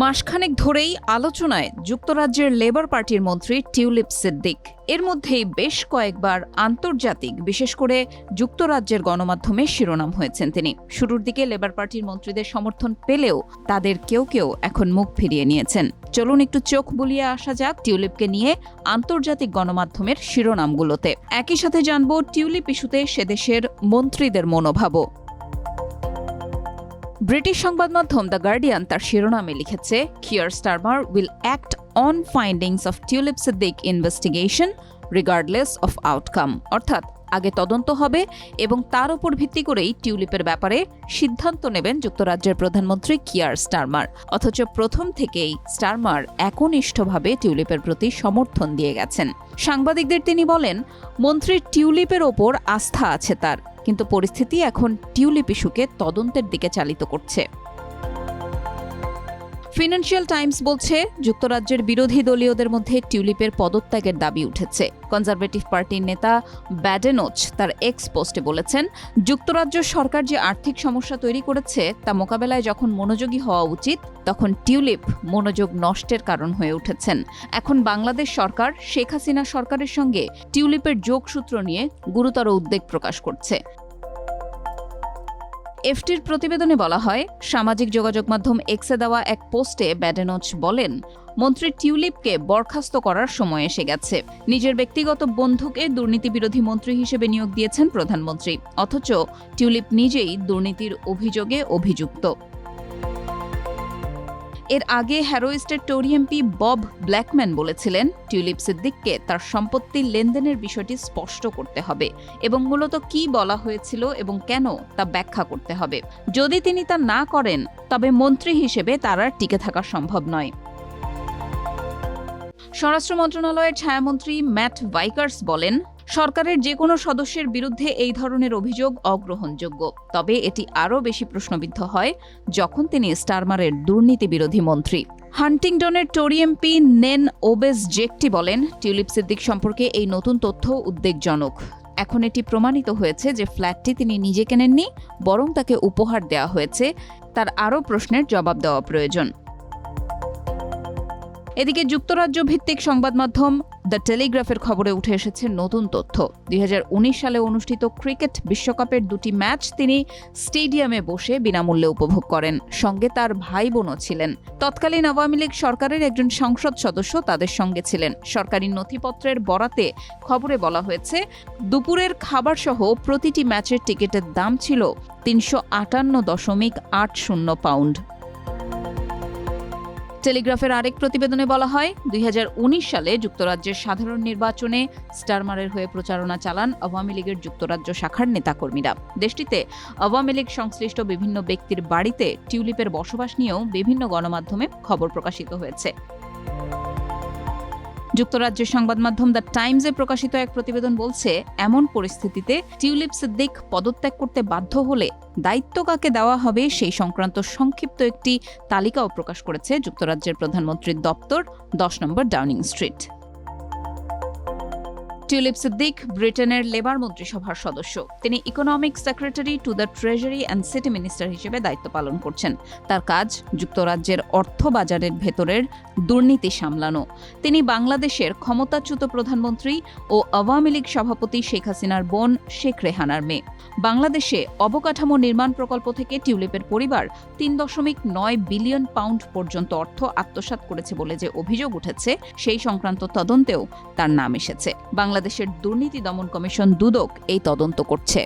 মাসখানেক ধরেই আলোচনায় যুক্তরাজ্যের লেবার পার্টির মন্ত্রী টিউলিপ সিদ্দিক। এর মধ্যেই বেশ কয়েকবার আন্তর্জাতিক, বিশেষ করে যুক্তরাজ্যের গণমাধ্যমে শিরোনাম হয়েছেন তিনি। শুরুর দিকে লেবার পার্টির মন্ত্রীদের সমর্থন পেলেও তাদের কেউ কেউ এখন মুখ ফিরিয়ে নিয়েছেন। চলুন একটু চোখ বুলিয়ে আসা যাক টিউলিপকে নিয়ে আন্তর্জাতিক গণমাধ্যমের শিরোনামগুলোতে। একই সাথে জানব টিউলিপ ইস্যুতে সেদেশের মন্ত্রীদের মনোভাবও। ব্রিটিশ সংবাদ মাধ্যম দ্য গার্ডিয়ান তার শিরোনামে লিখেছে, Keir Starmer will act on findings of tulip Siddique investigation regardless of outcome. অর্থাৎ আগে তদন্ত হবে এবং তার উপর ভিত্তি করেই টিউলিপের ব্যাপারে সিদ্ধান্ত নেবেন যুক্তরাজ্যের প্রধানমন্ত্রী কিয়ার স্টারমার। অথচ প্রথম থেকেই স্টারমার একনিষ্ঠভাবে টিউলিপের প্রতি সমর্থন দিয়ে গেছেন। সাংবাদিকদের তিনি বলেন, মন্ত্রী টিউলিপের ওপর আস্থা আছে তার, কিন্তু পরিস্থিতি এখন টিউলিপ ইস্যুকে তদন্তের দিকে চালিত করছে। ফিনান্সিয়াল টাইমস বলছে, যুক্তরাজ্যের বিরোধী দলীয়দের মধ্যে টিউলিপের পদত্যাগের দাবি উঠেছে। কনজারভেটিভ পার্টির নেতা ব্যাডেনোচ তার এক্স পোস্টে বলেছেন, যুক্তরাজ্য সরকার যে আর্থিক সমস্যা তৈরি করেছে তা মোকাবেলায় যখন মনোযোগী হওয়া উচিত, তখন টিউলিপ মনোযোগ নষ্টের কারণ হয়ে উঠেছেন। এখন বাংলাদেশ সরকার শেখ হাসিনা সরকারের সঙ্গে টিউলিপের যোগসূত্র নিয়ে গুরুতর উদ্বেগ প্রকাশ করছে। এফটির প্রতিবেদনে বলা হয়, সামাজিক যোগাযোগ মাধ্যম এক্সে দেওয়া এক পোস্টে ব্যাডেনোচ বলেন, মন্ত্রী টিউলিপকে বরখাস্ত করার সময় এসে গেছে। নিজের ব্যক্তিগত বন্ধুকে দুর্নীতি বিরোধী মন্ত্রী হিসেবে নিয়োগ দিয়েছেন প্রধানমন্ত্রী, অথচ টিউলিপ নিজেই দুর্নীতির অভিযোগে অভিযুক্ত। এর আগে হ্যারোইস্টের টোরি এমপি বব ব্ল্যাকম্যান বলেছিলেন, টিউলিপ সিদ্দিককে তার সম্পত্তির লেনদেনের বিষয়টি স্পষ্ট করতে হবে এবং মূলত কী বলা হয়েছিল এবং কেন তা ব্যাখ্যা করতে হবে। যদি তিনি তা না করেন, তবে মন্ত্রী হিসেবে তার আর টিকে থাকা সম্ভব নয়। স্বরাষ্ট্র মন্ত্রণালয়ের ছায়ামন্ত্রী ম্যাট ভাইকার্স বলেন, সরকারের যে কোনো সদস্যের বিরুদ্ধে এই ধরনের অভিযোগ অগ্রহণযোগ্য, তবে এটি আরও বেশি প্রশ্নবিদ্ধ হয় যখন তিনি স্টারমারের দুর্নীতি বিরোধী মন্ত্রী। হান্টিংটনের টোরি এমপি নেন ওবেস জেকটি বলেন, টিউলিপ সিদ্দিক সম্পর্কে এই নতুন তথ্য উদ্বেগজনক। এখন এটি প্রমাণিত হয়েছে যে ফ্ল্যাটটি তিনি নিজে কেনেননি, বরং তাকে উপহার দেওয়া হয়েছে। তার আরও প্রশ্নের জবাব দেওয়া প্রয়োজন। এদিকে যুক্তরাজ্য ভিত্তিক সংবাদ মাধ্যম দ্য টেলিগ্রাফের খবরে উঠে এসেছে নতুন তথ্য। 2019 সালে অনুষ্ঠিত ক্রিকেট বিশ্বকাপের দুটি ম্যাচ তিনি স্টেডিয়ামে বসে বিনামূল্যে উপভোগ করেন। সঙ্গে তার ভাই বোনও ছিলেন। তৎকালীন আওয়ামী লীগ সরকারের একজন সংসদ সদস্য তাদের সঙ্গে ছিলেন। সরকারি নথিপত্রের বরাতে খবরে বলা হয়েছে, দুপুরের খাবার সহ প্রতিটি ম্যাচের টিকিটের দাম ছিল 358.80 পাউন্ড। টেলিগ্রাফের আরেক প্রতিবেদনে বলা হয়, 2019 সালে যুক্তরাজ্যের সাধারণ নির্বাচনে স্টারমারের হয়ে প্রচারণা চালান আওয়ামী লীগের যুক্তরাজ্য শাখার নেতাকর্মীরা। দেশটিতে আওয়ামী লীগ সংশ্লিষ্ট বিভিন্ন ব্যক্তির বাড়িতে টিউলিপের বসবাস নিয়েও বিভিন্ন গণমাধ্যমে খবর প্রকাশিত হয়েছে। যুক্তরাজ্যের সংবাদ মাধ্যম দ্য টাইমসে প্রকাশিত এক প্রতিবেদন বলছে, এমন পরিস্থিতিতে টিউলিপ সিদ্দিক পদত্যাগ করতে বাধ্য হলে দায়িত্ব কাকে দেওয়া হবে সেই সংক্রান্ত সংক্ষিপ্ত একটি তালিকাও প্রকাশ করেছে যুক্তরাজ্যের প্রধানমন্ত্রীর দপ্তর, 10 নম্বর ডাউনিং স্ট্রিট। টিউলিপ সিদ্দিক ব্রিটেনের লেবার মন্ত্রিসভার সদস্য। তিনি economic secretary to the treasury and city minister হিসেবে দায়িত্ব পালন করছেন। তার কাজ যুক্তরাজ্যের অর্থ বাজারের ভেতরের দুর্নীতি সামলানো। তিনি বাংলাদেশের ক্ষমতাচ্যুত প্রধানমন্ত্রী ও আওয়ামী লীগ সভাপতি শেখ হাসিনার বোন শেখ রেহানার মেয়ে। বাংলাদেশে অবকাঠামো নির্মাণ প্রকল্প থেকে টিউলিপের পরিবার 3.9 বিলিয়ন পাউন্ড পর্যন্ত অর্থ আত্মসাৎ করেছে বলে যে অভিযোগ উঠেছে, সেই সংক্রান্ত তদন্তেও তার নাম এসেছে। বাংলাদেশের দুর্নীতি দমন কমিশন দুদক এই তদন্ত করছে।